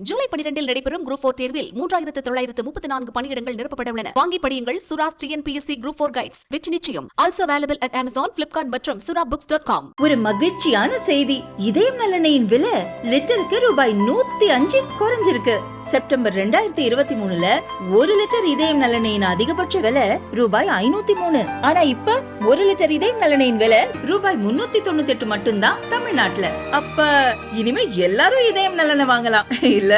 ஜூலை 12 நடைபெறும் குரூப் 4 தேர்வில் 3934 பணியிடங்கள் நிரப்பப்பட உள்ளன. வாங்கி படியுங்கள். Sura's TNPSC Group 4 Guides. வெற்றி நிச்சயம். Also available at Amazon, Flipkart மற்றும் surabooks.com. ஒரு மகிழ்ச்சியான செய்தி. இதயம் நல்லெண்ணெயின் விலை லிட்டருக்கு ரூபாய் 105 குறைஞ்சிருக்கு. செப்டம்பர் 2023ல 1 லிட்டர் இதயம் நல்லெண்ணெயின் அதிகபட்ச விலை ரூபாய் 503. ஆனா இப்ப 1 லிட்டர் இதயம் நல்லெண்ணெயின் விலை ரூபாய் 398 மட்டும்தான் தமிழ்நாட்டுல. அப்ப இனிமே எல்லாரும் இதயம் நல்லெண்ணெய் வாங்கலாம் இல்ல?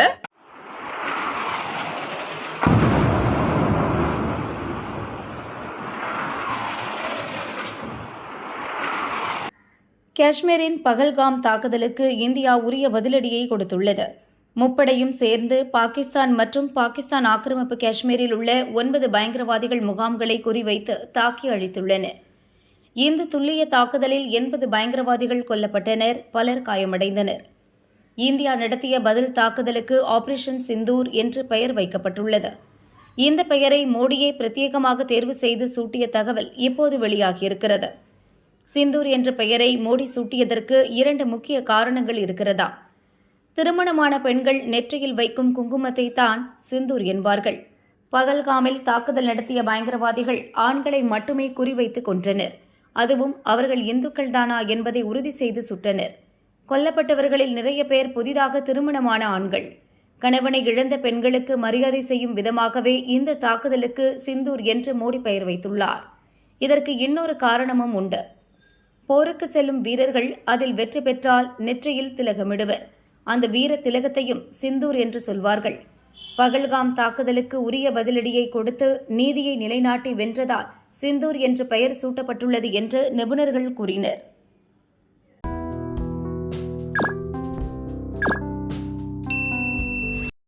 காஷ்மீரின் பகல்காம் தாக்குதலுக்கு இந்தியா உரிய பதிலடியை கொடுத்துள்ளது. முப்படையும் சேர்ந்து பாகிஸ்தான் மற்றும் பாகிஸ்தான் ஆக்கிரமிப்பு காஷ்மீரில் உள்ள 9 பயங்கரவாதிகள் முகாம்களை குறிவைத்து தாக்கி அழித்துள்ளன. இந்த துல்லிய தாக்குதலில் 80 பயங்கரவாதிகள் கொல்லப்பட்டனர், பலர் காயமடைந்தனர். இந்தியா நடத்திய பதில் தாக்குதலுக்கு ஆபரேஷன் சிந்தூர் என்று பெயர் வைக்கப்பட்டுள்ளது. இந்த பெயரை மோடியே பிரத்யேகமாக தேர்வு செய்து சூட்டிய தகவல் இப்போது வெளியாகியிருக்கிறது. சிந்தூர் என்ற பெயரை மோடி சூட்டியதற்கு 2 முக்கிய காரணங்கள் இருக்கிறதா? திருமணமான பெண்கள் நெற்றியில் வைக்கும் குங்குமத்தை தான் சிந்தூர் என்பார்கள். பகல்காமில் தாக்குதல் நடத்திய பயங்கரவாதிகள் ஆண்களை மட்டுமே குறிவைத்து கொன்றனர். அதுவும் அவர்கள் இந்துக்கள் தானா என்பதை உறுதி செய்து சுட்டனர். கொல்லப்பட்டவர்களில் நிறைய பேர் புதிதாக திருமணமான ஆண்கள். கணவனை இழந்த பெண்களுக்கு மரியாதை செய்யும் விதமாகவே இந்த தாக்குதலுக்கு சிந்தூர் என்று மோடி பெயர் வைத்துள்ளார். இதற்கு இன்னொரு காரணமும் உண்டு. போருக்கு செல்லும் வீரர்கள் அதில் வெற்றி பெற்றால் நெற்றியில் திலகமிடுவர். அந்த வீர திலகத்தையும் சிந்தூர் என்று சொல்வார்கள். பகல்காம் தாக்குதலுக்கு உரிய பதிலடியை கொடுத்து நீதியை நிலைநாட்டி வென்றதால் சிந்தூர் என்று பெயர் சூட்டப்பட்டுள்ளது என்று நிபுணர்கள் கூறினர்.